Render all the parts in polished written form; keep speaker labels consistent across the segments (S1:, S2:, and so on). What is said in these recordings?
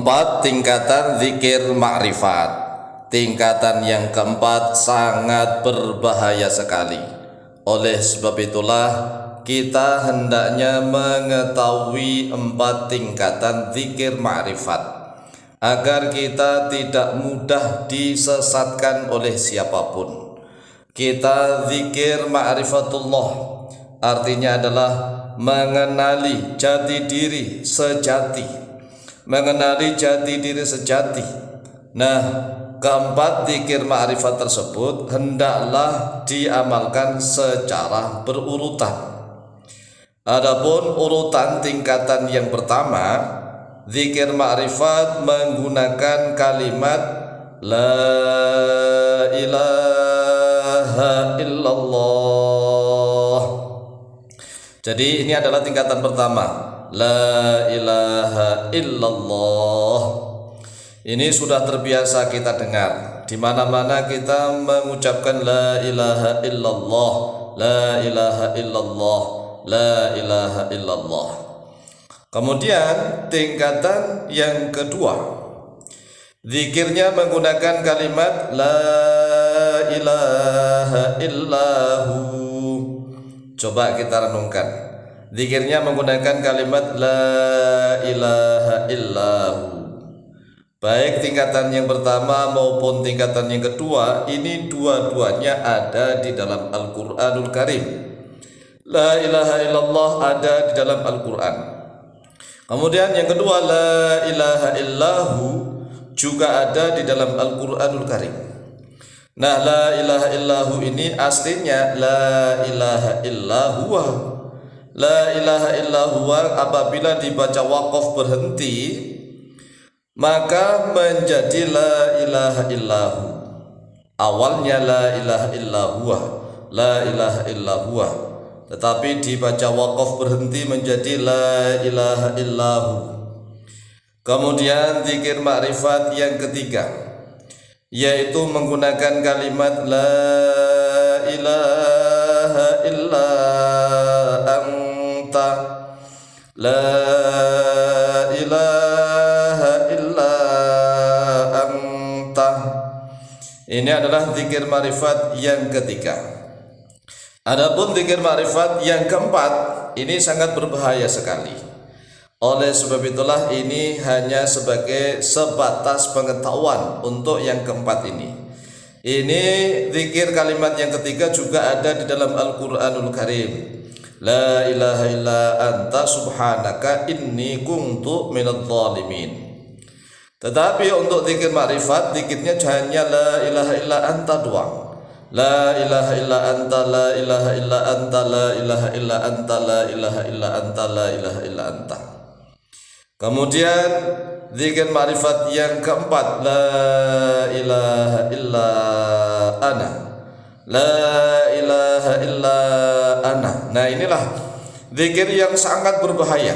S1: keempat, tingkatan zikir ma'rifat. Tingkatan yang keempat sangat berbahaya sekali. Oleh sebab itulah kita hendaknya mengetahui 4 tingkatan zikir ma'rifat agar kita tidak mudah disesatkan oleh siapapun. Kita zikir ma'rifatullah artinya adalah mengenali jati diri sejati, mengenali jati diri sejati. Nah, keempat zikir ma'rifat tersebut hendaklah diamalkan secara berurutan. Adapun urutan tingkatan yang pertama, zikir ma'rifat menggunakan kalimat la ilaha illallah. Jadi ini adalah tingkatan pertama, la ilaha illallah. Ini sudah terbiasa kita dengar. Di mana-mana kita mengucapkan la ilaha illallah, la ilaha illallah, la ilaha illallah. Kemudian tingkatan yang kedua, zikirnya menggunakan kalimat la ilaha illahu. Coba kita renungkan. Zikirnya menggunakan kalimat la ilaha illahu. Baik tingkatan yang pertama maupun tingkatan yang kedua, ini dua-duanya ada di dalam Al-Qur'anul Karim. La ilaha illallah ada di dalam Al-Qur'an. Kemudian yang kedua, la ilaha illahu juga ada di dalam Al-Qur'anul Karim. Nah, la ilaha illahu ini aslinya la ilaha illahuwa. La ilaha illahuwa apabila dibaca waqaf berhenti, maka menjadi la ilaha illahu. Awalnya la ilaha illahuwa, la ilaha illahuwa, tetapi dibaca waqaf berhenti menjadi la ilaha illahu. Kemudian zikir ma'rifat yang ketiga, yaitu menggunakan kalimat la ilaha illa anta, la ilaha illa anta. Ini adalah zikir ma'rifat yang ketiga. Adapun zikir ma'rifat yang keempat, ini sangat berbahaya sekali. Oleh sebab itulah ini hanya sebagai sebatas pengetahuan untuk yang keempat ini. Ini zikir kalimat yang ketiga juga ada di dalam Al-Qur'anul Karim. La ilaha illa anta subhanaka inni kuntu minadh dhalimin. Tetapi untuk zikir ma'rifat, zikirnya hanya la ilaha illa anta doang. La ilaha illa anta, la ilaha illa anta, la ilaha illa anta, la ilaha illa anta, la ilaha illa anta. Kemudian zikir ma'rifat yang keempat, la ilaha illa ana, la ilaha illa ana. Nah, inilah zikir yang sangat berbahaya,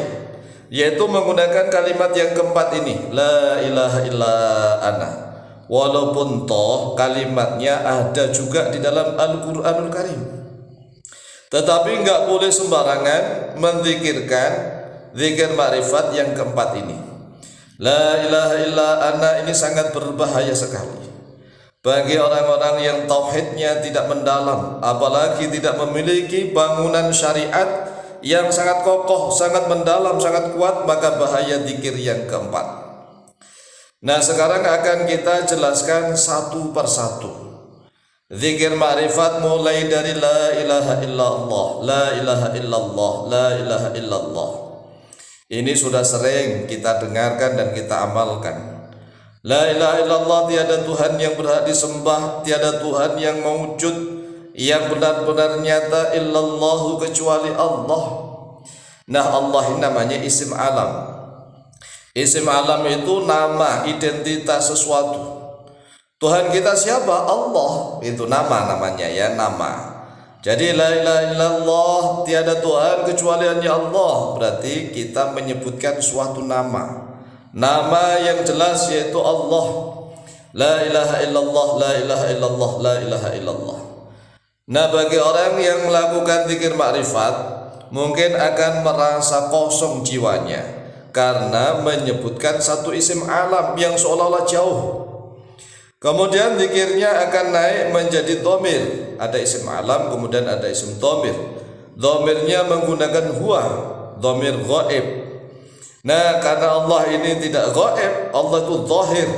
S1: yaitu menggunakan kalimat yang keempat ini, la ilaha illa ana. Walaupun toh kalimatnya ada juga di dalam Al-Qur'anul Karim, tetapi enggak boleh sembarangan menzikirkan zikir ma'rifat yang keempat ini. La ilaha illa ana ini sangat berbahaya sekali bagi orang-orang yang tauhidnya tidak mendalam, apalagi tidak memiliki bangunan syariat yang sangat kokoh, sangat mendalam, sangat kuat, maka bahaya zikir yang keempat. Nah, sekarang akan kita jelaskan satu persatu. Zikir ma'rifat mulai dari la ilaha illallah, la ilaha illallah, la ilaha illallah. Ini sudah sering kita dengarkan dan kita amalkan. La ilaha illallah, tiada Tuhan yang berhak disembah, tiada Tuhan yang mewujud, yang benar-benar nyata illallahu kecuali Allah. Nah, Allah ini namanya isim alam. Isim alam itu nama, identitas sesuatu. Tuhan kita siapa? Allah. Itu nama namanya ya, nama. Jadi la ilaha illallah, tiada Tuhan kecuali hanya Allah. Berarti kita menyebutkan suatu nama. Nama yang jelas yaitu Allah. La ilaha illallah, la ilaha illallah, la ilaha illallah. Nah, bagi orang yang melakukan zikir ma'rifat, mungkin akan merasa kosong jiwanya, karena menyebutkan satu isim alam yang seolah-olah jauh. Kemudian zikirnya akan naik menjadi dhamir. Ada isim alam, kemudian ada isim dhamir. Dhamirnya menggunakan huwa, dhamir ghaib. Nah, karena Allah ini tidak ghaib, Allah itu zahir.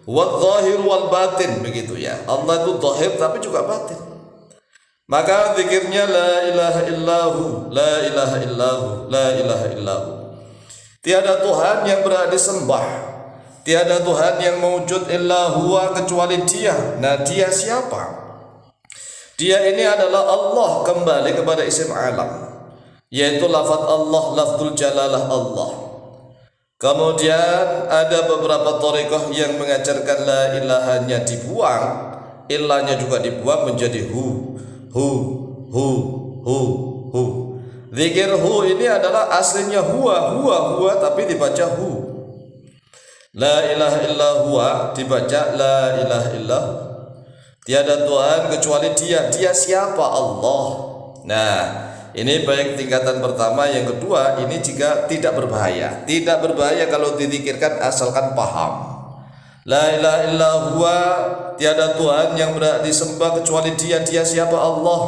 S1: Wal zahir wal batin, begitu ya. Allah itu zahir tapi juga batin. Maka zikirnya la ilaha illahu, la ilaha illahu, la ilaha illahu. Tiada Tuhan yang berhak disembah, tiada Tuhan yang mewujud illa huwa kecuali Dia. Nah, Dia siapa? Dia ini adalah Allah, kembali kepada isim alam, yaitu lafaz Allah, lafzul jalalah Allah. Kemudian ada beberapa thariqah yang mengajarkan la ilahanya dibuang, illahnya juga dibuang menjadi hu. Zikir hu ini adalah aslinya huwa tapi dibaca hu. La ilaha illa huwa dibaca la ilaha illah. Tiada Tuhan kecuali Dia. Dia siapa? Allah. Nah, ini baik tingkatan pertama. Yang kedua, ini jika tidak berbahaya. Tidak berbahaya kalau dizikirkan asalkan paham. La ilaha illa huwa, tiada Tuhan yang berhak disembah kecuali Dia. Dia siapa? Allah.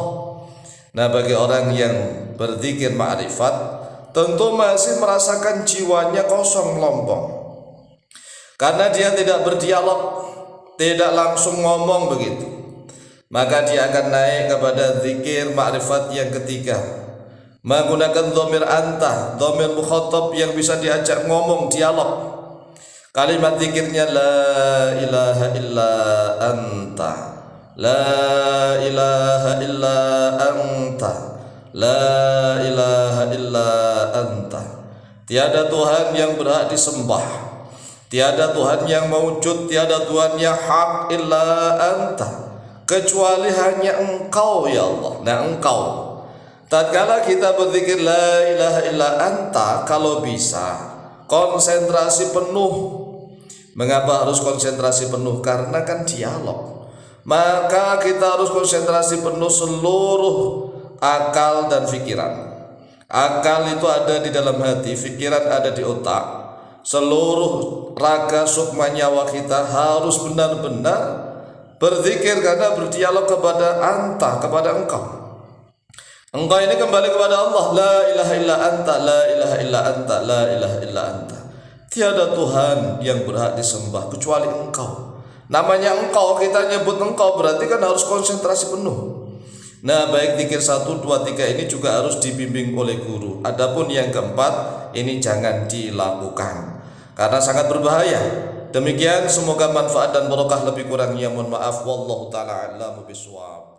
S1: Nah, bagi orang yang berzikir ma'rifat, tentu masih merasakan jiwanya kosong melompong, karena dia tidak berdialog, tidak langsung ngomong begitu. Maka dia akan naik kepada zikir ma'rifat yang ketiga, menggunakan dhamir anta, dhamir mukhatab yang bisa diajak ngomong, dialog. Kalimat zikirnya la ilaha illa anta, la ilaha illa anta, la ilaha illa anta. Tiada Tuhan yang berhak disembah, tiada Tuhan yang mewujud, tiada Tuhan yang hak illa anta, kecuali hanya Engkau ya Allah. Nah, Engkau. Tatkala kita berzikir la ilaha illa anta, kalau bisa konsentrasi penuh. Mengapa harus konsentrasi penuh? Karena kan dialog. Maka kita harus konsentrasi penuh seluruh akal dan pikiran. Akal itu ada di dalam hati, pikiran ada di otak. Seluruh raga sukma nyawa kita harus benar-benar berzikir karena berdialog kepada anta, kepada Engkau. Engkau ini kembali kepada Allah. La ilaha illa anta, la ilaha illa anta, la ilaha illa anta. Tiada Tuhan yang berhak disembah kecuali Engkau. Namanya Engkau, kita nyebut Engkau, berarti kan harus konsentrasi penuh. Nah, baik zikir 1, 2, 3 ini juga harus dibimbing oleh guru. Adapun yang keempat, ini jangan dilakukan karena sangat berbahaya. Demikian, semoga manfaat dan barokah, lebih kurangnya mohon maaf. Wallahu ta'ala a'lamu bishawab.